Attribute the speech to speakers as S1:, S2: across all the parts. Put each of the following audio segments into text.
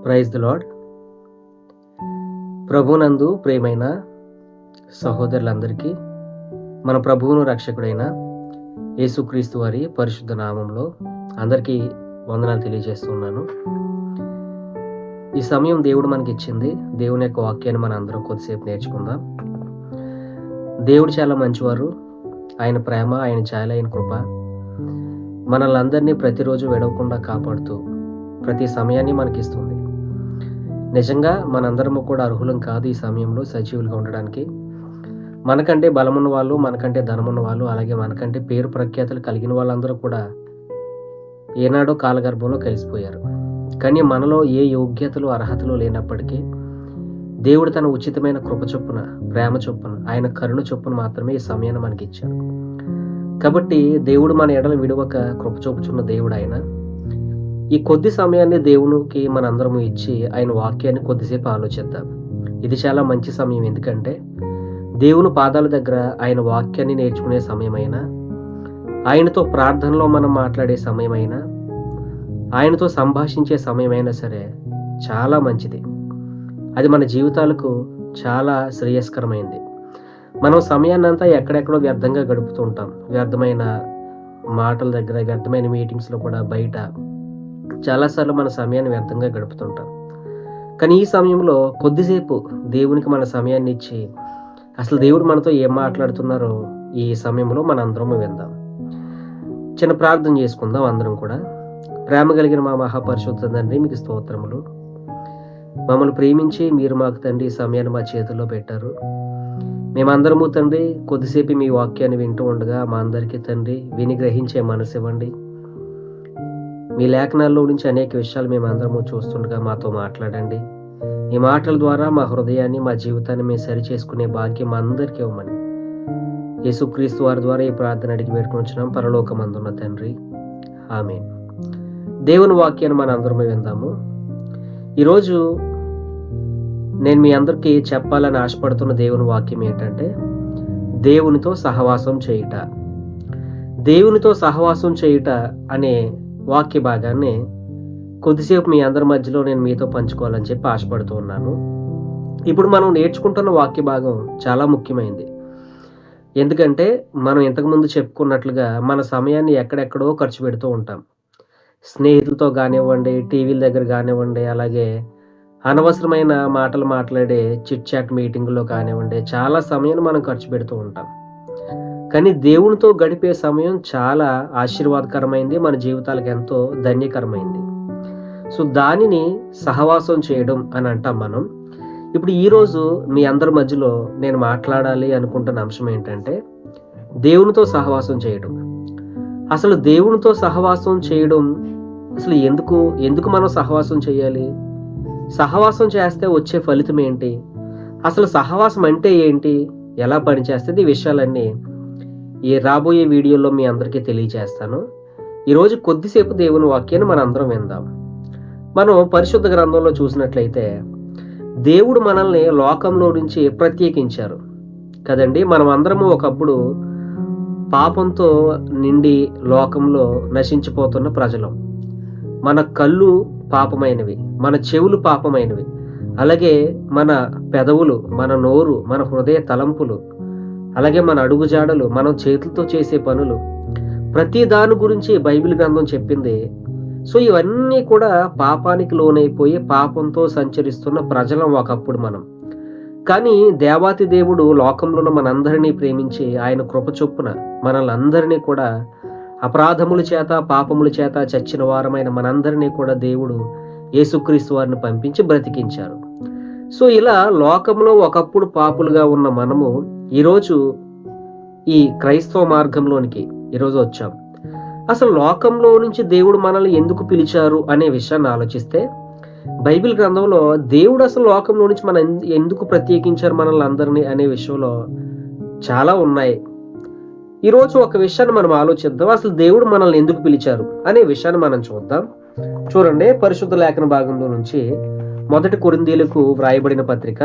S1: Praise the lord. ప్రభునందు ప్రియమైన సహోదరులందరికీ మన ప్రభువును రక్షకుడైన యేసుక్రీస్తు వారి పరిశుద్ధ నామంలో అందరికీ వందనాలు తెలియజేస్తున్నాను. ఈ సమయం దేవుడు మనకి ఇచ్చింది. దేవుని యొక్క వాక్యాన్ని మన అందరం కొద్దిసేపు నేర్చుకుందాం. దేవుడు చాలా మంచివారు. ఆయన ప్రేమ, ఆయన జాలి, ఆయన కృప మనల్ని అందరినీ ప్రతిరోజు విడవకుండా కాపాడుతూ ప్రతి సమయాన్ని మనకిస్తుంది. నిజంగా మనందరము కూడా అర్హులం కాదు ఈ సమయంలో సజీవులుగా ఉండడానికి. మనకంటే బలమున్న వాళ్ళు, మనకంటే ధనమున్న వాళ్ళు, అలాగే మనకంటే పేరు ప్రఖ్యాతులు కలిగిన వాళ్ళందరూ కూడా ఏనాడో కాలగర్భంలో కలిసిపోయారు. కానీ మనలో ఏ యోగ్యతలు అర్హతలు లేనప్పటికీ దేవుడు తన ఉచితమైన కృప చొప్పున, ప్రేమ చొప్పున, ఆయన కరుణ చొప్పున మాత్రమే ఈ సమయాన్ని మనకి ఇచ్చారు. కాబట్టి దేవుడు మన ఎడల విడువక కృప చూపుచున్న దేవుడు ఆయన. ఈ కొద్ది సమయాన్ని దేవునికి మనందరము ఇచ్చి ఆయన వాక్యాన్ని కొద్దిసేపు ఆలోచిద్దాం. ఇది చాలా మంచి సమయం. ఎందుకంటే దేవుని పాదాల దగ్గర ఆయన వాక్యాన్ని నేర్చుకునే సమయమైనా, ఆయనతో ప్రార్థనలో మనం మాట్లాడే సమయమైనా, ఆయనతో సంభాషించే సమయమైనా సరే చాలా మంచిది. అది మన జీవితాలకు చాలా శ్రేయస్కరమైంది. మనం సమయాన్ని అంతా ఎక్కడెక్కడో వ్యర్థంగా గడుపుతూ ఉంటాం. వ్యర్థమైన మాటల దగ్గర, వ్యర్థమైన మీటింగ్స్లో కూడా, బయట చాలాసార్లు మన సమయాన్ని వ్యర్థంగా గడుపుతుంటాం. కానీ ఈ సమయంలో కొద్దిసేపు దేవునికి మన సమయాన్ని ఇచ్చి అసలు దేవుడు మనతో ఏం మాట్లాడుతున్నారో ఈ సమయంలో మన అందరము విందాం. చిన్న ప్రార్థన చేసుకుందాం అందరం కూడా. ప్రేమ కలిగిన మా మహాపరిశుద్ధ తండ్రి, మీకు స్తోత్రములు. మమ్మల్ని ప్రేమించి మీరు మాకు తండ్రి ఈ సమయాన్ని మా చేతుల్లో పెట్టారు. మేమందరము తండ్రి కొద్దిసేపు మీ వాక్యాన్ని వింటూ ఉండగా మా అందరికీ తండ్రి విని గ్రహించే మనసు ఇవ్వండి. మీ లేఖనాల్లో నుంచి అనేక విషయాలు మేమందరము చూస్తుండగా మాతో మాట్లాడండి. ఈ మాటల ద్వారా మా హృదయాన్ని, మా జీవితాన్ని మేము సరి చేసుకునే భాగ్యం మా అందరికీ ఇవ్వమని యేసుక్రీస్తు వారి ద్వారా ఈ ప్రార్థన అడిగి పెట్టుకుంటున్నాం పరలోకమందున్న తండ్రి, ఆమేన్. దేవుని వాక్యాన్ని మన అందరము విందాము. ఈరోజు నేను మీ అందరికీ చెప్పాలని ఆశపడుతున్న దేవుని వాక్యం ఏంటంటే దేవునితో సహవాసం చేయుట. దేవునితో సహవాసం చేయుట అనే వాక్య భాగాన్ని కొద్దిసేపు మీ అందరి మధ్యలో నేను మీతో పంచుకోవాలని చెప్పి ఆశపడుతూ ఉన్నాను. ఇప్పుడు మనం నేర్చుకుంటున్న వాక్య భాగం చాలా ముఖ్యమైనది. ఎందుకంటే మనం ఇంతకుముందు చెప్పుకున్నట్లుగా మన సమయాన్ని ఎక్కడెక్కడో ఖర్చు పెడుతూ ఉంటాం. స్నేహితులతో కానివ్వండి, టీవీల దగ్గర కానివ్వండి, అలాగే అనవసరమైన మాటలు మాట్లాడే చిట్ చాట్ మీటింగుల్లో కానివ్వండి, చాలా సమయాన్ని మనం ఖర్చు పెడుతూ ఉంటాం. కానీ దేవునితో గడిపే సమయం చాలా ఆశీర్వాదకరమైంది, మన జీవితాలకు ఎంతో ధన్యకరమైంది. సో దానిని సహవాసం చేయడం అని అంటాం మనం. ఇప్పుడు ఈరోజు మీ అందరి మధ్యలో నేను మాట్లాడాలి అనుకుంటున్న అంశం ఏంటంటే దేవునితో సహవాసం చేయడం. అసలు దేవునితో సహవాసం చేయడం అసలు ఎందుకు మనం సహవాసం చేయాలి? సహవాసం చేస్తే వచ్చే ఫలితం ఏంటి? అసలు సహవాసం అంటే ఏంటి? ఎలా పనిచేస్తుంది? ఈ విషయాలన్నీ ఈ రాబోయే వీడియోలో మీ అందరికీ తెలియజేస్తాను. ఈరోజు కొద్దిసేపు దేవుని వాక్యాన్ని మనం అందరం విందాం. మనం పరిశుద్ధ గ్రంథంలో చూసినట్లయితే దేవుడు మనల్ని లోకంలో నుంచి ప్రత్యేకించారు కదండి. మనం అందరము ఒకప్పుడు పాపంతో నిండి లోకంలో నశించిపోతున్న ప్రజలం. మన కళ్ళు పాపమైనవి, మన చెవులు పాపమైనవి, అలాగే మన పెదవులు, మన నోరు, మన హృదయ తలంపులు, అలాగే మన అడుగుజాడలు, మనం చేతులతో చేసే పనులు, ప్రతి దాని గురించి బైబిల్ గ్రంథం చెప్పింది. సో ఇవన్నీ కూడా పాపానికి లోనైపోయి పాపంతో సంచరిస్తున్న ప్రజలం ఒకప్పుడు మనం. కానీ దేవాతి దేవుడు లోకంలో మనందరినీ ప్రేమించి ఆయన కృప చొప్పున మనల్ని అందరినీ కూడా అపరాధముల చేత, పాపముల చేత చచ్చిన వారమైన మనందరినీ కూడా దేవుడు యేసుక్రీస్తు వారిని పంపించి బ్రతికించారు. సో ఇలా లోకంలో ఒకప్పుడు పాపులుగా ఉన్న మనము ఈరోజు ఈ క్రైస్తవ మార్గంలోనికి ఈరోజు వచ్చాం. అసలు లోకంలో నుంచి దేవుడు మనల్ని ఎందుకు పిలిచారు అనే విషయాన్ని ఆలోచిస్తే బైబిల్ గ్రంథంలో దేవుడు అసలు లోకంలో నుంచి మనం ఎందుకు ప్రత్యేకించారు మనల్ని అందరినీ అనే విషయంలో చాలా ఉన్నాయి. ఈరోజు ఒక విషయాన్ని మనం ఆలోచిద్దాం. అసలు దేవుడు మనల్ని ఎందుకు పిలిచారు అనే విషయాన్ని మనం చూద్దాం. చూడండి, పరిశుద్ధ లేఖన భాగంలో నుంచి 1 కొరింథీయులకు వ్రాయబడిన పత్రిక,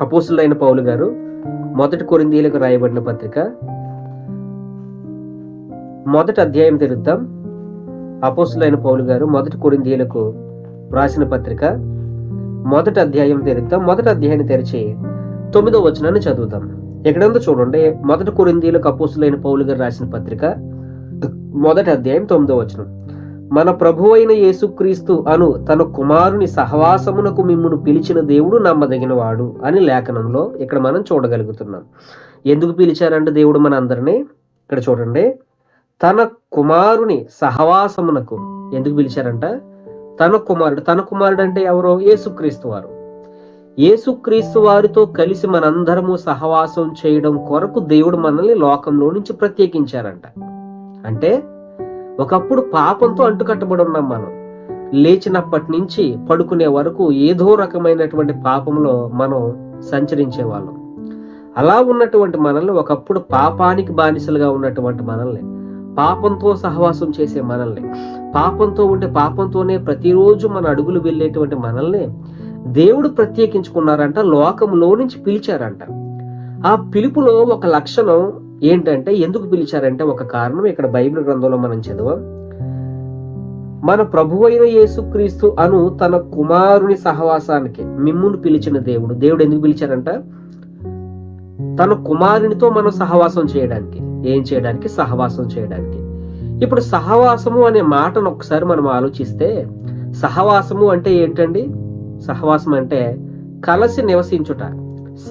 S1: అపోస్తులైన పౌలు గారు 1 కొరింథీయులకు రాయబడిన పత్రిక 1వ అధ్యాయం తెరుద్దాం. అపోస్తులైన పౌలు గారు 1 కొరింథీయులకు రాసిన పత్రిక మొదటి అధ్యాయం తెరుద్దాం. మొదటి అధ్యాయాన్ని తెరిచి 9వ వచనాన్ని చదువుతాం. ఎక్కడందో చూడండి. మొదటి కొరింథీయులకు అపోస్తులైన పౌలు గారు రాసిన పత్రిక మొదటి అధ్యాయం 9వ వచనం. మన ప్రభు అయిన యేసుక్రీస్తు అను తన కుమారుని సహవాసమునకు మిమ్మును పిలిచిన దేవుడు నమ్మదగిన వాడు అని లేఖనంలో ఇక్కడ మనం చూడగలుగుతున్నాం. ఎందుకు పిలిచారంటే దేవుడు మన అందరినీ, ఇక్కడ చూడండి, తన కుమారుని సహవాసమునకు ఎందుకు పిలిచారంట? తన కుమారుడు అంటే ఎవరో? యేసుక్రీస్తు వారు. యేసుక్రీస్తు వారితో కలిసి మనందరము సహవాసం చేయడం కొరకు దేవుడు మనల్ని లోకంలో నుంచి ప్రత్యేకించారంట. అంటే ఒకప్పుడు పాపంతో అంటుకట్టబడి ఉన్నాం మనం. లేచినప్పటి నుంచి పడుకునే వరకు ఏదో రకమైనటువంటి పాపంలో మనం సంచరించే వాళ్ళం. అలా ఉన్నటువంటి మనల్ని, ఒకప్పుడు పాపానికి బానిసలుగా ఉన్నటువంటి మనల్ని, పాపంతో సహవాసం చేసే మనల్ని, పాపంతో ఉంటే పాపంతోనే ప్రతిరోజు మన అడుగులు వెళ్ళేటువంటి మనల్ని దేవుడు ప్రత్యేకించుకున్నారంట, లోకంలో నుంచి పిలిచారంట. ఆ పిలుపులో ఒక లక్షణం ఏంటంటే, ఎందుకు పిలిచారంటే ఒక కారణం ఇక్కడ బైబిల్ గ్రంథంలో మనం చదవం. మన ప్రభు అయిన యేసుక్రీస్తు అను తన కుమారుని సహవాసానికి మిమ్మును పిలిచిన దేవుడు. దేవుడు ఎందుకు పిలిచారంట? తన కుమారునితో మనం సహవాసం చేయడానికి. ఏం చేయడానికి? సహవాసం చేయడానికి. ఇప్పుడు సహవాసము అనే మాటను ఒకసారి మనం ఆలోచిస్తే, సహవాసము అంటే ఏంటండి? సహవాసం అంటే కలిసి నివసించుట.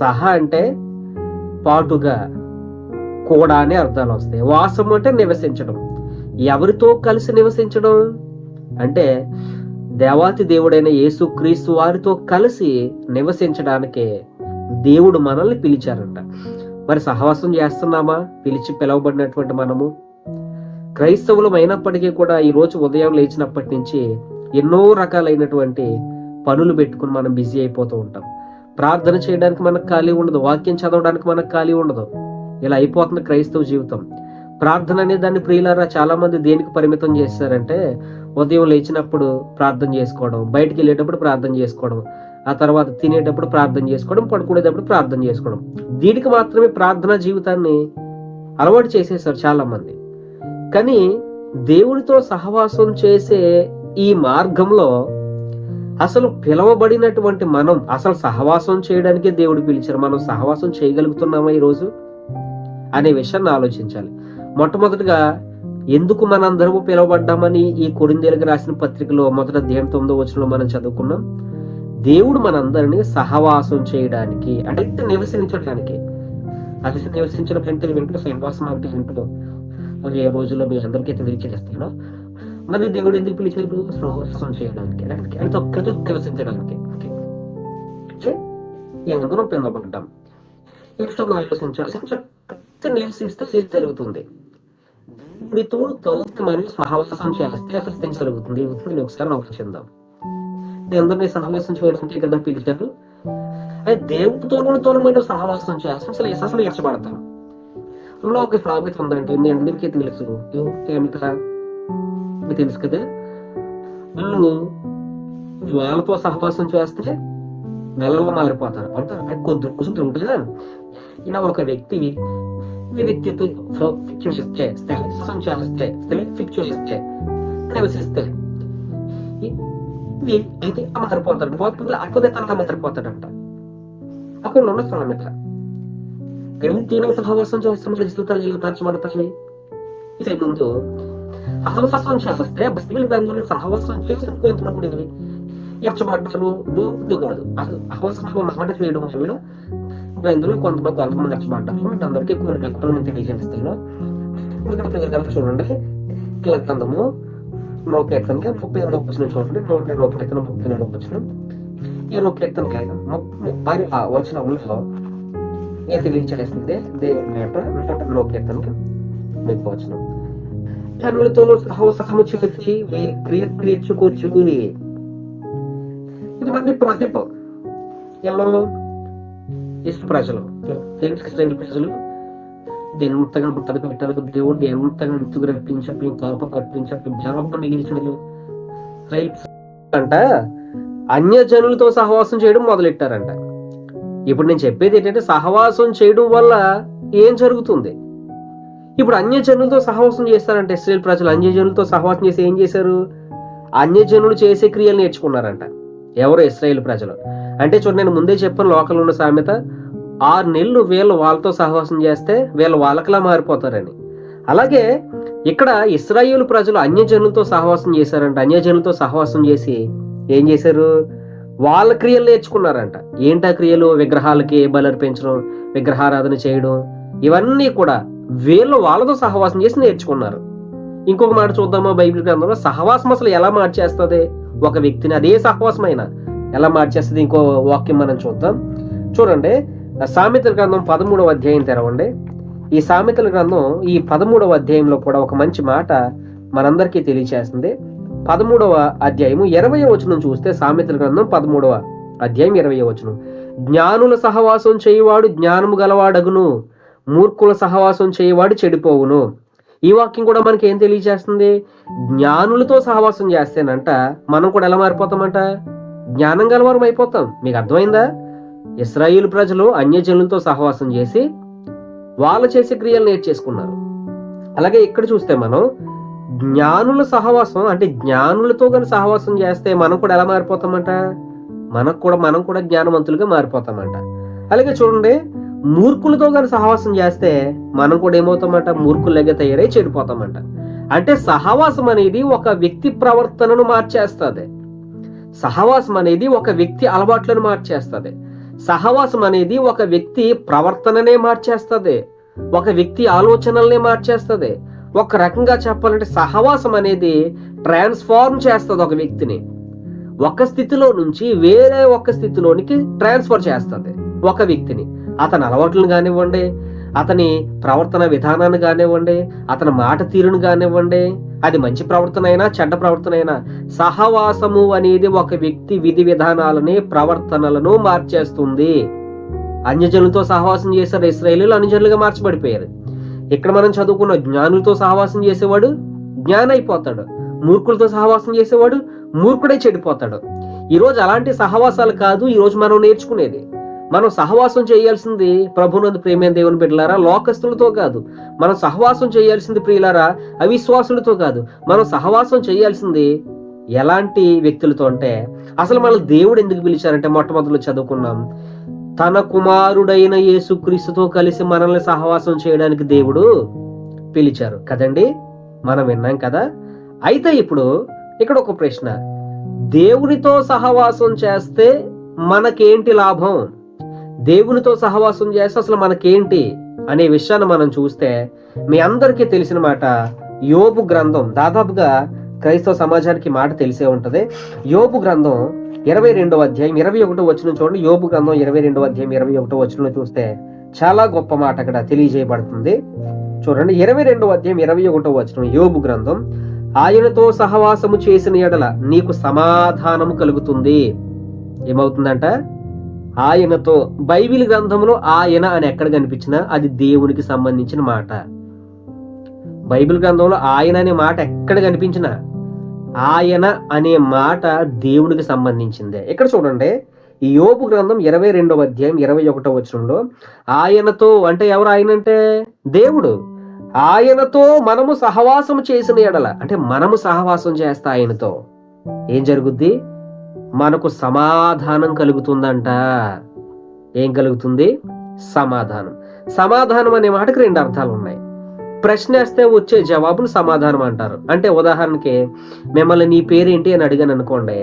S1: సహ అంటే పాటుగా, కూడా అనే అర్థాలు వస్తాయి. వాసము అంటే నివసించడం. ఎవరితో కలిసి నివసించడం అంటే దేవాతి దేవుడైన యేసుక్రీస్తు వారితో కలిసి నివసించడానికే దేవుడు మనల్ని పిలిచారంట. మరి సహవాసం చేస్తున్నామా? పిలవబడినటువంటి మనము క్రైస్తవులం అయినప్పటికీ కూడా ఈ రోజు ఉదయం లేచినప్పటి నుంచి ఎన్నో రకాలైనటువంటి పనులు పెట్టుకుని మనం బిజీ అయిపోతూ ఉంటాం. ప్రార్థన చేయడానికి మనకు ఖాళీ ఉండదు, వాక్యం చదవడానికి మనకు ఖాళీ ఉండదు. ఇలా అయిపోతుంది క్రైస్తవ జీవితం. ప్రార్థన అనే దాన్ని ప్రియులారా చాలా మంది దేనికి పరిమితం చేస్తారంటే, ఉదయం లేచినప్పుడు ప్రార్థన చేసుకోవడం, బయటికి వెళ్ళేటప్పుడు ప్రార్థన చేసుకోవడం, ఆ తర్వాత తినేటప్పుడు ప్రార్థన చేసుకోవడం, పడుకునేటప్పుడు ప్రార్థన చేసుకోవడం. దీనికి మాత్రమే ప్రార్థనా జీవితాన్ని అలవాటు చేసేసారు చాలా మంది. కానీ దేవుడితో సహవాసం చేసే ఈ మార్గంలో అసలు పిలవబడినటువంటి మనం అసలు సహవాసం చేయడానికే దేవుడు పిలిచారు. మనం సహవాసం చేయగలుగుతున్నామా ఈరోజు అనే విషయాన్ని ఆలోచించాలి. మొట్టమొదటిగా ఎందుకు మనందరము పిలువబడ్డామని ఈ కొరింథీయులకు రాసిన పత్రికలో మొదటి అధ్యాయం 9వ వచనంలో మనం చదువుకున్నాం. దేవుడు మనందరినీ సహవాసం చేయడానికి, అంటే నివసించడానికి. అది నివసించడం అంటే వింటూ సహవాసం అంటే వింటూ ఏ రోజుల్లో మీ అందరికీ తెలియజేస్తాను. మరి దేవుడు ఎందుకు పిలిచాడు? సహవాసం చేయడానికి, అంటే ఒక్కటి నివసించడానికి. అందరం పిలువబడ్డాం. ఇష్టం ఆలోచించాలి. నివసిస్తే ఏం జరుగుతుంది? దేవుడితో కలిసి మనం సహవాసం చేస్తే అసలు ఏం జరుగుతుంది? ఒకసారి ఆలోచిద్దాం. అందరినీ సహవాసం చేయడానికి కదా పిలిచారు. అయితే దేవుడితో మనం సహవాసం చేస్తాం. అసలు ఇష్టపడతాం. అందులో ఒక సామెత ఉందంటే, మీ అందరికీ తెలుసు. ఏమిటా? మీకు తెలుసు కదా, వాళ్ళు వాళ్ళతో సహవాసం చేస్తే నెలలో మారిపోతారు. అంటే కొద్ది రోజులు ఉంటుందా? ఇలా ఒక వ్యక్తి వ్యక్తితో చేస్తే నివసిస్తే అయితే మారిపోతాడు. అక్కడే తనగా మారిపోతాడంట. అక్కడ ఉన్న సామెత. దేవుడితో సహవాసం చేస్తే మన జీవితాలు ఎలా మార్చబడతాయి? ఇదే ముందు సహవాసం చేస్తే బైబిల్ గ్రంథంలో సహవాసం చేసుకుంటున్నప్పుడు ఎచ్చబడ్డారు కాదు. అసలు సహవాసం మాట చేయడం వల్ల ఇందులో కొంతమంది నచ్చబడ్డారు. అందరికీ కొన్ని లెక్కలు నేను తెలియజేస్తాను. చూడండి, గ్రంథము 1వ కీర్తనకి 32వ వచనం చూడండి. 102వ కీర్తన 34వ వచనం. ఈ 1వ కీర్తనకి 30వ వచనంలో ఏం తెలియజేస్తుంది? దేవుని మాట 102వ కీర్తనకి 30వ వచనం. జనులతో సహవాసము చేసి క్రియకూర్చుకుని. ఇది మంది ప్రతిభ. ఎలా ఇష్ట ప్రజలు ఎంతగా బుట్టలు పెట్టారు, దేవుడిని ఎంతగా ఎత్తుకు రప్పించాలి, కోపం రప్పించాలి, జనప మిగిల్చారు అంట. అన్యజనులతో సహవాసం చేయడం మొదలెట్టారంట. ఇప్పుడు నేను చెప్పేది ఏంటంటే, సహవాసం చేయడం వల్ల ఏం జరుగుతుంది? ఇప్పుడు అన్యజనులతో సహవాసం చేస్తారంటే ఇశ్రాయేలు ప్రజలు అన్యజనులతో సహవాసం చేసి ఏం చేశారు? అన్యజనులు చేసే క్రియలు నేర్చుకున్నారంట. ఎవరు? ఇశ్రాయేలు ప్రజలు. అంటే చూడండి, నేను ముందే చెప్పాను లోకంలో ఉన్న సామెత, 6 నెలలు వీళ్ళు వాళ్ళతో సహవాసం చేస్తే వీళ్ళు వాళ్ళకలా మారిపోతారని. అలాగే ఇక్కడ ఇశ్రాయేలు ప్రజలు అన్యజనులతో సహవాసం చేశారంట. అన్యజనులతో సహవాసం చేసి ఏం చేశారు? వాళ్ళ క్రియలు నేర్చుకున్నారంట. ఏంటా క్రియలు? విగ్రహాలకి బలర్పించడం, విగ్రహారాధన చేయడం, ఇవన్నీ కూడా వీళ్ళు వాళ్ళతో సహవాసం చేసి నేర్చుకున్నారు. ఇంకొక మాట చూద్దామా బైబిల్ గ్రంథంలో? సహవాసం అసలు ఎలా మార్చేస్తుంది ఒక వ్యక్తిని? అదే సహవాసమైనా ఎలా మార్చేస్తుంది? ఇంకో వాక్యం మనం చూద్దాం. చూడండి, సామెతల గ్రంథం 13వ అధ్యాయం తెరవండి. ఈ సామెతల గ్రంథం ఈ 13వ అధ్యాయంలో కూడా ఒక మంచి మాట మనందరికీ తెలియచేస్తుంది. 13వ అధ్యాయము 20వ వచనం చూస్తే, సామెతల గ్రంథం 13వ అధ్యాయం 20వ వచనం, జ్ఞానుల సహవాసం చేయువాడు జ్ఞానము గలవాడగును, మూర్ఖుల సహవాసం చేయవాడు చెడిపోవును. ఈ వాక్యం కూడా మనకి ఏం తెలియజేస్తుంది? జ్ఞానులతో సహవాసం చేస్తేనంట మనం కూడా ఎలా మారిపోతామంట? జ్ఞానం గలవారం అయిపోతాం. మీకు అర్థమైందా? ఇశ్రాయేలు ప్రజలు అన్యజనులతో సహవాసం చేసి వాళ్ళు చేసే క్రియలు నేర్చేసుకున్నారు. అలాగే ఇక్కడ చూస్తే మనం జ్ఞానుల సహవాసం, అంటే జ్ఞానులతో కానీ సహవాసం చేస్తే మనం కూడా ఎలా మారిపోతామంట? మనం కూడా జ్ఞానవంతులుగా మారిపోతామంట. అలాగే చూడండి, మూర్ఖులతో కానీ సహవాసం చేస్తే మనం కూడా ఏమవుతామంట? మూర్ఖులుగా తయారై చెడిపోతామంట. అంటే సహవాసం అనేది ఒక వ్యక్తి ప్రవర్తనను మార్చేస్తుంది. సహవాసం అనేది ఒక వ్యక్తి అలవాట్లను మార్చేస్తుంది. సహవాసం అనేది ఒక వ్యక్తి ప్రవర్తననే మార్చేస్తుంది. ఒక వ్యక్తి ఆలోచనలనే మార్చేస్తుంది. ఒక రకంగా చెప్పాలంటే సహవాసం అనేది ట్రాన్స్ఫార్మ్ చేస్తుంది ఒక వ్యక్తిని. ఒక స్థితిలో నుంచి వేరే ఒక స్థితిలోనికి ట్రాన్స్ఫర్ చేస్తుంది ఒక వ్యక్తిని. అతని అలవాట్లను కానివ్వండి, అతని ప్రవర్తన విధానాన్ని కానివ్వండి, అతని మాట తీరును కానివ్వండి, అది మంచి ప్రవర్తన అయినా చెడ్డ ప్రవర్తన అయినా, సహవాసము అనేది ఒక వ్యక్తి విధి విధానాలని, ప్రవర్తనలను మార్చేస్తుంది. అన్యజనులతో సహవాసం చేశారు ఇశ్రాయేలీయులు, అన్యజనులుగా మార్చబడిపోయారు. ఇక్కడ మనం చదువుకున్న జ్ఞానులతో సహవాసం చేసేవాడు జ్ఞాని అయిపోతాడు, మూర్ఖులతో సహవాసం చేసేవాడు మూర్ఖుడై చెడిపోతాడు. ఈరోజు అలాంటి సహవాసాలు కాదు ఈరోజు మనం నేర్చుకునేది. మనం సహవాసం చేయాల్సింది ప్రభునందు ప్రేమైన దేవుని బిడ్డలారా లోకస్తులతో కాదు. మనం సహవాసం చేయాల్సింది ప్రియులారా అవిశ్వాసులతో కాదు. మనం సహవాసం చేయాల్సింది ఎలాంటి వ్యక్తులతో అంటే, అసలు మన దేవుడు ఎందుకు పిలిచారంటే, మొట్టమొదటిలో చదువుకున్నాం, తన కుమారుడైన యేసుక్రీస్తుతో కలిసి మనల్ని సహవాసం చేయడానికి దేవుడు పిలిచారు కదండి. మనం విన్నాం కదా. అయితే ఇప్పుడు ఇక్కడ ఒక ప్రశ్న, దేవునితో సహవాసం చేస్తే మనకేంటి లాభం? దేవునితో సహవాసం చేస్తే అసలు మనకేంటి అనే విషయాన్ని మనం చూస్తే, మీ అందరికీ తెలిసిన మాట యోబు గ్రంథం, దాదాపుగా క్రైస్తవ సమాజానికి మాట తెలిసే ఉంటది. యోబు గ్రంథం 22వ అధ్యాయం 21వ వచనం చూడండి. యోబు గ్రంథం 22వ అధ్యాయం 21వ వచనం చూస్తే చాలా గొప్ప మాట అక్కడ తెలియజేయబడుతుంది. చూడండి, 22వ అధ్యాయం 21వ వచనం, యోబు గ్రంథం, ఆయనతో సహవాసము చేసిన ఎడల నీకు సమాధానము కలుగుతుంది. ఏమవుతుందంట? ఆయనతో. బైబిల్ గ్రంథంలో ఆయన అని ఎక్కడ కనిపించినా అది దేవునికి సంబంధించిన మాట. బైబిల్ గ్రంథంలో ఆయన అనే మాట ఎక్కడ కనిపించినా ఆయన అనే మాట దేవునికి సంబంధించిందే. ఇక్కడ చూడండి, ఈ యోబు గ్రంథం 22వ అధ్యాయం 21వ వచనంలో ఆయనతో అంటే ఎవరు? ఆయన అంటే దేవుడు. ఆయనతో మనము సహవాసం చేసిన ఎడల, అంటే మనము సహవాసం చేస్తా ఆయనతో ఏం జరుగుద్ది? మనకు సమాధానం కలుగుతుందంట. ఏం కలుగుతుంది? సమాధానం. సమాధానం అనే మాటకి 2 అర్థాలు ఉన్నాయి. ప్రశ్న వేస్తే వచ్చే జవాబును సమాధానం అంటారు. అంటే ఉదాహరణకి మిమ్మల్ని నీ పేరేంటి అని అడిగాను అనుకోండి,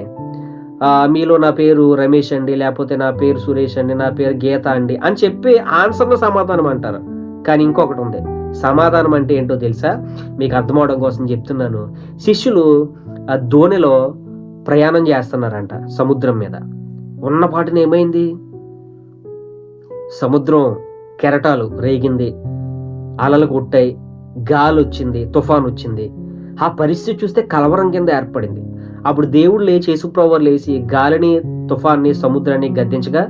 S1: మీలో నా పేరు రమేష్ అండి, లేకపోతే నా పేరు సురేష్ అండి, నా పేరు గీత అండి అని చెప్పి ఆన్సర్లో సమాధానం అంటారు. కానీ ఇంకొకటి ఉంది, సమాధానం అంటే ఏంటో తెలుసా? మీకు అర్థమవడం కోసం చెప్తున్నాను. శిష్యులు ఆ దోణిలో ప్రయాణం చేస్తున్నారంట సముద్రం మీద. ఉన్నపాటిని ఏమైంది? సముద్రం కెరటాలు రేగింది, అలలు కొట్టాయి, గాలి వచ్చింది, తుఫాన్ వచ్చింది. ఆ పరిస్థితి చూస్తే కలవరం కింద ఏర్పడింది. అప్పుడు దేవుడు లేచి, యేసుప్రభువు లేచి గాలిని, తుఫాన్ని, సముద్రాన్ని గద్దించగా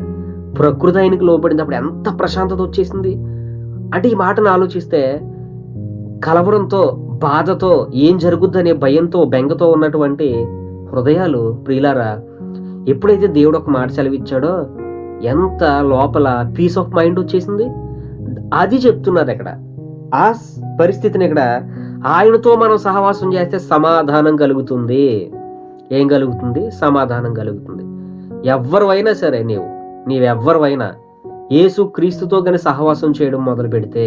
S1: ప్రకృతి ఆయనకి లోపడింది. అప్పుడు ఎంత ప్రశాంతత వచ్చేసింది అంటే, ఈ మాటను ఆలోచిస్తే కలవరంతో, బాధతో, ఏం జరుగుద్దనే భయంతో, బెంగతో ఉన్నటువంటి హృదయాలు ప్రియులారా, ఎప్పుడైతే దేవుడు ఒక మాట సెలవిచ్చాడో ఎంత లోపల పీస్ ఆఫ్ మైండ్ వచ్చేసింది. అది చెప్తున్నారు ఇక్కడ. ఆ పరిస్థితిని ఇక్కడ ఆయనతో మనం సహవాసం చేస్తే సమాధానం కలుగుతుంది. ఏం కలుగుతుంది? సమాధానం కలుగుతుంది. ఎవరివైనా సరే, నీవెవ్వరివైనా యేసు క్రీస్తుతో కానీ సహవాసం చేయడం మొదలు పెడితే,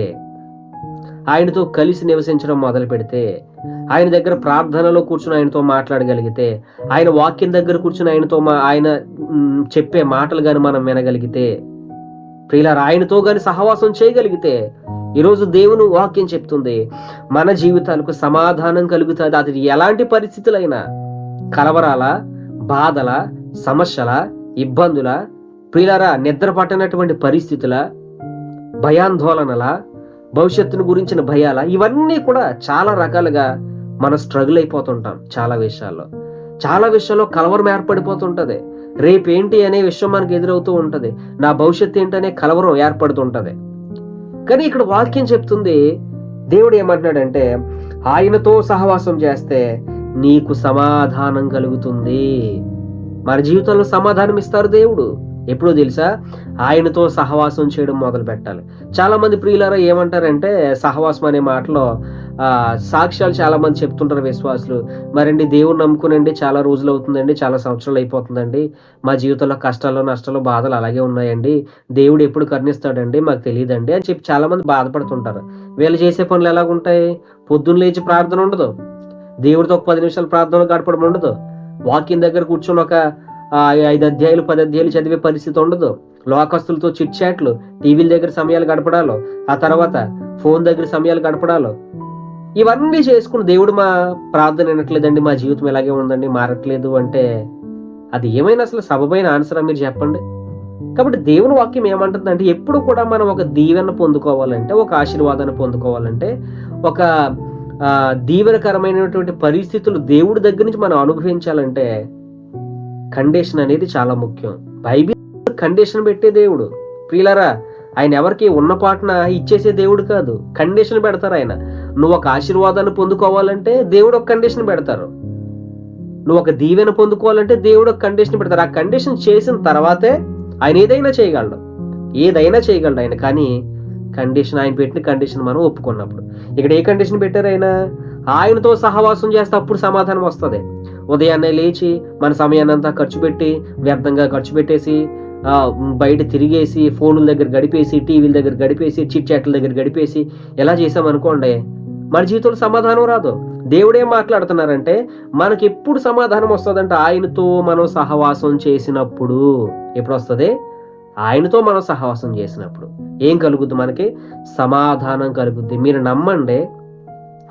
S1: ఆయనతో కలిసి నివసించడం మొదలు పెడితే, ఆయన దగ్గర ప్రార్థనలో కూర్చుని ఆయనతో మాట్లాడగలిగితే, ఆయన వాక్యం దగ్గర కూర్చుని ఆయన చెప్పే మాటలు కానీ మనం వినగలిగితే, ప్రియులారా, ఆయనతో కానీ సహవాసం చేయగలిగితే, ఈరోజు దేవుని వాక్యం చెప్తుంది మన జీవితాలకు సమాధానం కలుగుతుంది. అది ఎలాంటి పరిస్థితులైనా, కలవరాల, బాధల, సమస్యల, ఇబ్బందుల, ప్రియులారా, నిద్ర పట్టనటువంటి పరిస్థితుల, భయాందోళనల, భవిష్యత్తును గురించిన భయాల, ఇవన్నీ కూడా చాలా రకాలుగా మనం స్ట్రగుల్ అయిపోతుంటాం. చాలా విషయాల్లో కలవరం ఏర్పడిపోతుంటది. రేపేంటి అనే విషయం మనకు ఎదురవుతూ ఉంటది. నా భవిష్యత్తు ఏంటనే కలవరం ఏర్పడుతుంటది. కానీ ఇక్కడ వాక్యం చెప్తుంది, దేవుడు ఏమంటున్నాడంటే, ఆయనతో సహవాసం చేస్తే నీకు సమాధానం కలుగుతుంది. మన జీవితంలో సమాధానం ఇస్తారు దేవుడు. ఎప్పుడో తెలుసా? ఆయనతో సహవాసం చేయడం మొదలు పెట్టాలి. చాలా మంది ప్రియులారా ఏమంటారంటే, సహవాసం అనే మాటలో సాక్ష్యాలు చాలా మంది చెప్తుంటారు విశ్వాసులు. మరండి దేవుని నమ్ముకునండి చాలా రోజులు అవుతుందండి, చాలా సంవత్సరాలు అయిపోతుందండి, మా జీవితంలో కష్టాలు, నష్టాలు, బాధలు అలాగే ఉన్నాయండి, దేవుడు ఎప్పుడు కరుణిస్తాడండి మాకు తెలియదండి అని చెప్పి చాలా మంది బాధపడుతుంటారు. వీళ్ళు చేసే పనులు ఎలాగుంటాయి? పొద్దున్న లేచి ప్రార్థన ఉండదు, దేవుడితో ఒక 10 నిమిషాలు ప్రార్థన గడపడం ఉండదు, వాక్యం దగ్గర కూర్చొని ఒక 5 అధ్యాయులు 10 అధ్యాయులు చదివే పరిస్థితి ఉండదు, లోకస్తులతో చిట్ చాట్లు, టీవీల దగ్గర సమయాలు గడపడాలు, ఆ తర్వాత ఫోన్ దగ్గర సమయాలు గడపడాలు, ఇవన్నీ చేసుకుని దేవుడు మా ప్రార్థన వినట్లేదండి, మా జీవితం ఇలాగే ఉందండి, మారట్లేదు అంటే అది ఏమైనా అసలు సబబైన ఆన్సరా మీరు చెప్పండి? కాబట్టి దేవుని వాక్యం ఏమంటుందంటే, ఎప్పుడు కూడా మనం ఒక దీవెన పొందుకోవాలంటే, ఒక ఆశీర్వాదాన్ని పొందుకోవాలంటే, ఒక దీవెనకరమైనటువంటి పరిస్థితులు దేవుడి దగ్గర నుంచి మనం అనుభవించాలంటే కండిషన్ అనేది చాలా ముఖ్యం. బైబిల్ కండిషన్ పెట్టే దేవుడు. ప్రియులారా, ఆయన ఎవరికి ఉన్న పాటన ఇచ్చేసే దేవుడు కాదు, కండిషన్ పెడతారు ఆయన. నువ్వు ఒక ఆశీర్వాదాన్ని పొందుకోవాలంటే దేవుడు ఒక కండిషన్ పెడతారు, నువ్వు ఒక దీవెన పొందుకోవాలంటే దేవుడు ఒక కండిషన్ పెడతారు. ఆ కండిషన్ చేసిన తర్వాతే ఆయన ఏదైనా చేయగలడు ఆయన. కానీ కండిషన్, ఆయన పెట్టిన కండిషన్ మనం ఒప్పుకున్నప్పుడు. ఇక్కడ ఏ కండిషన్ పెట్టారు? ఆయనతో సహవాసం చేస్తే అప్పుడు సమాధానం వస్తుంది. ఉదయాన్నే లేచి మన సమయాన్ని అంతా వ్యర్థంగా ఖర్చు పెట్టేసి, బయట తిరిగేసి, ఫోన్ల దగ్గర గడిపేసి, టీవీల దగ్గర గడిపేసి, చిట్ చాట్ల దగ్గర గడిపేసి ఎలా చేసామనుకోండి, మన జీవితంలో సమాధానం రాదు. దేవుడే మాట్లాడుతున్నారంటే మనకి ఎప్పుడు సమాధానం వస్తుందంటే ఆయనతో మనం సహవాసం చేసినప్పుడు. ఎప్పుడు వస్తుంది? ఆయనతో మనం సహవాసం చేసినప్పుడు. ఏం కలుగుద్ది? మనకి సమాధానం కలుగుద్ది. మీరు నమ్మండి,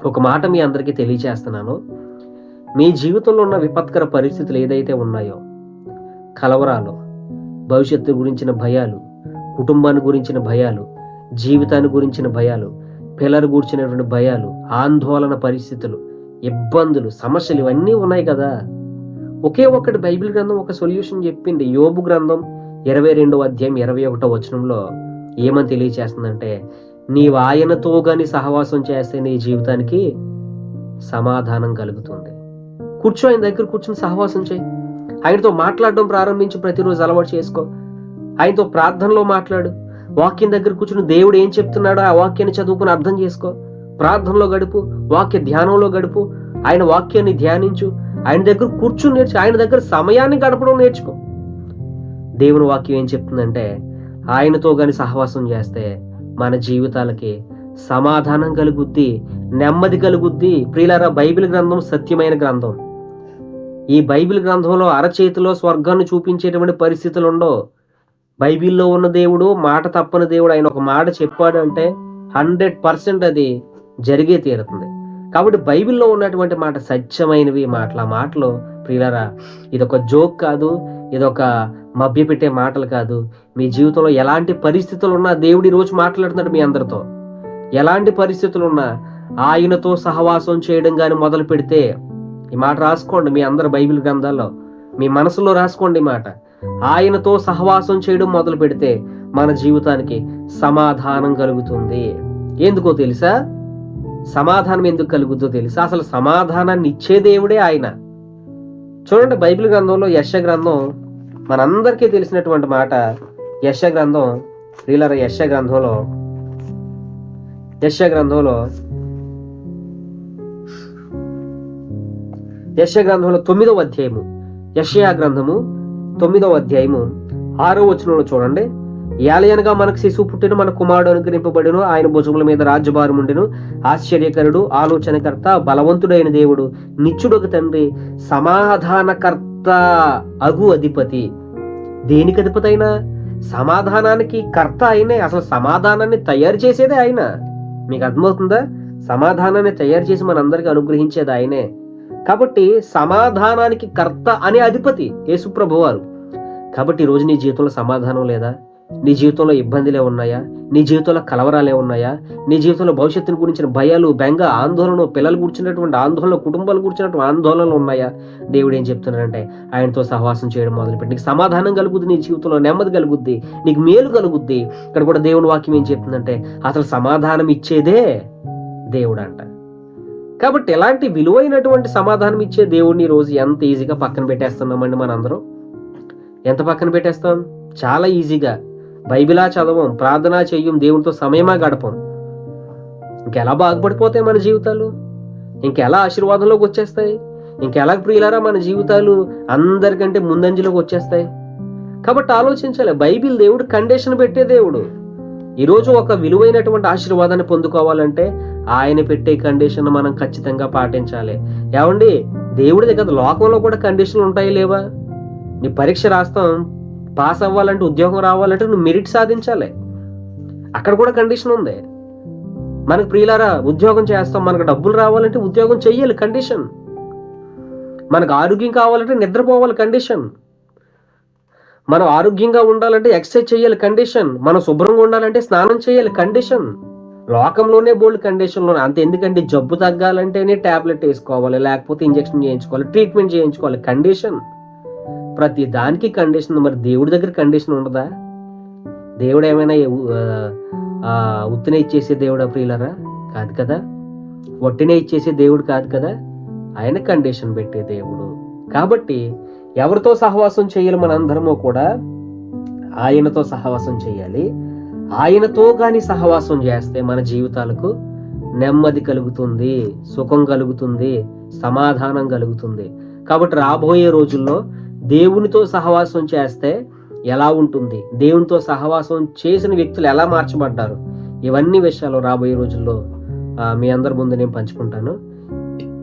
S1: ఒక మాట మీ అందరికీ తెలియచేస్తున్నాను. మీ జీవితంలో ఉన్న విపత్కర పరిస్థితులు ఏదైతే ఉన్నాయో, కలవరాలు, భవిష్యత్తు గురించిన భయాలు, కుటుంబాన్ని గురించిన భయాలు, జీవితాన్ని గురించిన భయాలు, పిల్లలు గురించినటువంటి భయాలు, ఆందోళన పరిస్థితులు, ఇబ్బందులు, సమస్యలు, ఇవన్నీ ఉన్నాయి కదా. ఒకే ఒక్కటి బైబిల్ గ్రంథం ఒక సొల్యూషన్ చెప్పింది. యోబు గ్రంథం 22వ అధ్యాయం 21వ వచనంలో ఏమని తెలియచేస్తుందంటే, నీవు ఆయనతో గాని సహవాసం చేస్తే నీ జీవితానికి సమాధానం కలుగుతుంది. ఆయన దగ్గర కూర్చొని సహవాసం చేయి. ఆయనతో మాట్లాడడం ప్రారంభించి ప్రతిరోజు అలవాటు చేసుకో. ఆయనతో ప్రార్థనలో మాట్లాడు. వాక్యం దగ్గర కూర్చుని దేవుడు ఏం చెప్తున్నాడో ఆ వాక్యాన్ని చదువుకుని అర్థం చేసుకో. ప్రార్థనలో గడుపు, వాక్య ధ్యానంలో గడుపు, ఆయన వాక్యాన్ని ధ్యానించు, ఆయన దగ్గర కూర్చుని నేర్చు, ఆయన దగ్గర సమయాన్ని గడపడం నేర్చుకో. దేవుని వాక్యం ఏం చెప్తుందంటే, ఆయనతో గాని సహవాసం చేస్తే మన జీవితాలకి సమాధానం కలుగుద్ది, నెమ్మది కలుగుద్ది. ప్రియులారా, బైబిల్ గ్రంథం సత్యమైన గ్రంథం. ఈ బైబిల్ గ్రంథంలో అరచేతిలో స్వర్గాన్ని చూపించేటువంటి పరిస్థితులు ఉండవు. బైబిల్లో ఉన్న దేవుడు మాట తప్పని దేవుడు. ఆయన ఒక మాట చెప్పాడు అంటే 100% అది జరిగే తీరుతుంది. కాబట్టి బైబిల్లో ఉన్నటువంటి మాట సత్యమైనవి మాటలు. ఆ మాటలు ప్రియులారా, ఇదొక జోక్ కాదు, ఇదొక మభ్యపెట్టే మాటలు కాదు. మీ జీవితంలో ఎలాంటి పరిస్థితులు ఉన్నా దేవుడు ఈరోజు మాట్లాడుతున్నాడు మీ అందరితో. ఎలాంటి పరిస్థితులు ఉన్నా ఆయనతో సహవాసం చేయడం కానీ మొదలు పెడితే, ఈ మాట రాసుకోండి మీ అందరు బైబిల్ గ్రంథాల్లో, మీ మనసులో రాసుకోండి ఈ మాట. ఆయనతో సహవాసం చేయడం మొదలు పెడితే మన జీవితానికి సమాధానం కలుగుతుంది. ఎందుకో తెలుసా? సమాధానం ఎందుకు కలుగుతుందో తెలుసా? అసలు సమాధానాన్ని ఇచ్చే దేవుడే ఆయన. చూడండి, బైబిల్ గ్రంథంలో యెషయా గ్రంథం మనందరికీ తెలిసినటువంటి మాట. యెషయా గ్రంథం, ప్రియులారా, యెషయా గ్రంథంలో 41వ యెషయా గ్రంథంలో 9వ అధ్యాయము, యెషయా గ్రంథము 9వ అధ్యాయము 6వ వచనంలో చూడండి. ఏలయనగా మనకు శిశువు పుట్టిన, మన కుమారుడు అనుగ్రహింపబడిను, ఆయన భుజముల మీద రాజ్యభారం ఉండెను. ఆశ్చర్యకరుడు, ఆలోచనకర్త, బలవంతుడైన దేవుడు, నిత్యుడొక తండ్రి, సమాధానకర్త అగు అధిపతి. దేనికి అధిపతి అయినా? సమాధానానికి కర్త అయినే. అసలు సమాధానాన్ని తయారు చేసేదే ఆయన. మీకు అర్థమవుతుందా? సమాధానాన్ని తయారు చేసి మనందరికీ అనుగ్రహించేది ఆయనే. కాబట్టి సమాధానానికి కర్త అనే అధిపతి యేసుప్రభు వారు. కాబట్టి ఈరోజు నీ జీవితంలో సమాధానం లేదా? నీ జీవితంలో ఇబ్బందులే ఉన్నాయా? నీ జీవితంలో కలవరాలే ఉన్నాయా? నీ జీవితంలో భవిష్యత్తును గురించిన భయాలు, బెంగ, ఆందోళన, పిల్లలు కూర్చున్నటువంటి ఆందోళన, కుటుంబాలు కూర్చున్నటువంటి ఆందోళనలు ఉన్నాయా? దేవుడు ఏం చెప్తున్నాడంటే ఆయనతో సహవాసం చేయడం మొదలుపెట్టి నీకు సమాధానం కలుగుద్ది, నీ జీవితంలో నెమ్మది కలుగుద్ది, నీకు మేలు కలుగుద్ది. ఇక్కడ కూడా దేవుని వాక్యం ఏం చెప్తుందంటే అసలు సమాధానం ఇచ్చేదే దేవుడు అంట. కాబట్టి ఎలాంటి విలువైనటువంటి సమాధానం ఇచ్చే దేవుడిని ఈరోజు ఎంత ఈజీగా పక్కన పెట్టేస్తున్నామండి మనందరం. ఎంత పక్కన పెట్టేస్తాం? చాలా ఈజీగా. బైబిలా చదవం, ప్రార్థన చెయ్యం, దేవునితో సమయమా గడపం. ఇంకెలా బాగుపడిపోతాయి మన జీవితాలు? ఇంకెలా ఆశీర్వాదంలోకి వచ్చేస్తాయి? ఇంకెలా ప్రియులారా మన జీవితాలు అందరికంటే ముందంజలోకి వచ్చేస్తాయి? కాబట్టి ఆలోచించాలి. బైబిల్ దేవుడు కండిషన్ పెట్టే దేవుడు. ఈరోజు ఒక విలువైనటువంటి ఆశీర్వాదాన్ని పొందుకోవాలంటే ఆయన పెట్టే కండిషన్ మనం ఖచ్చితంగా పాటించాలి. ఏమండి, దేవుడి దగ్గర లోకంలో కూడా కండిషన్లు ఉంటాయి లేవా? నీ పరీక్ష రాస్తాం, పాస్ అవ్వాలంటే, ఉద్యోగం రావాలంటే నువ్వు మెరిట్ సాధించాలి. అక్కడ కూడా కండిషన్ ఉంది. మనకు ప్రియులారా ఉద్యోగం చేస్తాం, మనకు డబ్బులు రావాలంటే ఉద్యోగం చెయ్యాలి, కండిషన్. మనకు ఆరోగ్యం కావాలంటే నిద్రపోవాలి, కండిషన్. మనం ఆరోగ్యంగా ఉండాలంటే ఎక్సర్సైజ్ చేయాలి, కండిషన్. మనం శుభ్రంగా ఉండాలంటే స్నానం చేయాలి, కండిషన్. లోకంలోనే బోల్డ్ కండిషన్లో. అంత ఎందుకంటే జబ్బు తగ్గాలంటేనే టాబ్లెట్ వేసుకోవాలి, లేకపోతే ఇంజెక్షన్ చేయించుకోవాలి, ట్రీట్మెంట్ చేయించుకోవాలి, కండిషన్. ప్రతి దానికి కండిషన్. మరి దేవుడి దగ్గర కండిషన్ ఉండదా? దేవుడు ఏమైనా ఉత్తినే ఇచ్చేసే దేవుడా ప్రియులరా? కాదు కదా. వట్టినే ఇచ్చేసే దేవుడు కాదు కదా. ఆయన కండిషన్ పెట్టే దేవుడు. కాబట్టి ఎవరితో సహవాసం చేయాలి? మనందరము కూడా ఆయనతో సహవాసం చేయాలి. ఆయనతో కానీ సహవాసం చేస్తే మన జీవితాలకు నెమ్మది కలుగుతుంది, సుఖం కలుగుతుంది, సమాధానం కలుగుతుంది. కాబట్టి రాబోయే రోజుల్లో దేవునితో సహవాసం చేస్తే ఎలా ఉంటుంది, దేవునితో సహవాసం చేసిన వ్యక్తులు ఎలా మార్చబడ్డారు, ఇవన్నీ విషయాలు రాబోయే రోజుల్లో మీ అందరి ముందు నేను పంచుకుంటాను.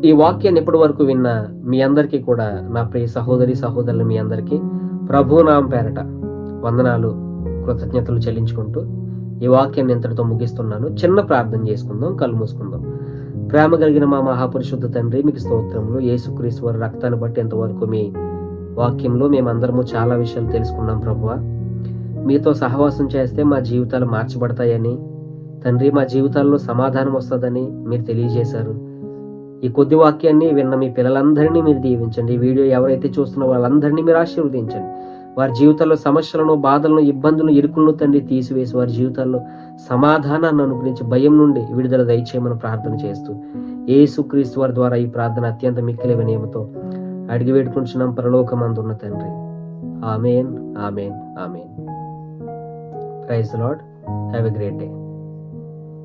S1: ఈ వాక్యాన్ని ఇప్పటి వరకు విన్న మీ అందరికీ కూడా, నా ప్రియ సహోదరి సహోదరులు మీ అందరికీ ప్రభునామం పేరట వందనాలు, కృతజ్ఞతలు చెల్లించుకుంటూ ఈ వాక్యాన్ని ఇంతటితో ముగిస్తున్నాను. చిన్న ప్రార్థన చేసుకుందాం, కళ్ళు మూసుకుందాం. ప్రేమ కలిగిన మా మహాపరిశుద్ధ తండ్రి, మీకు స్తోత్రములు. యేసుక్రీస్తు వారి రక్తాన్ని బట్టి ఎంతవరకు మీ వాక్యంలో మేమందరము చాలా విషయాలు తెలుసుకున్నాం ప్రభువా. మీతో సహవాసం చేస్తే మా జీవితాలు మార్చబడతాయని తండ్రి, మా జీవితాల్లో సమాధానం వస్తుందని మీరు తెలియజేశారు. ఈ కొద్ది వాక్యాన్ని విన్న మీ పిల్లలందరినీ మీరు దీవించండి. ఈ వీడియో ఎవరైతే చూస్తున్న వాళ్ళందరినీ మీరు ఆశీర్వదించండి. వారి జీవితాల్లో సమస్యలను, బాధలను, ఇబ్బందులను, ఇరుకులను తండ్రి తీసివేసి వారి జీవితాల్లో సమాధానాన్ని అనుగ్రహించి భయం నుండి విడుదల దయచేయమని ప్రార్థన చేస్తూ యేసుక్రీస్తు వారి ద్వారా ఈ ప్రార్థన అత్యంత మిక్కిలి వినయముతో అడిగి వేడుకుంటున్నాం పరలోకమందున్న తండ్రి. ఆమేన్, ఆమేన్, ఆమేన్. Praise the Lord. Have a great day.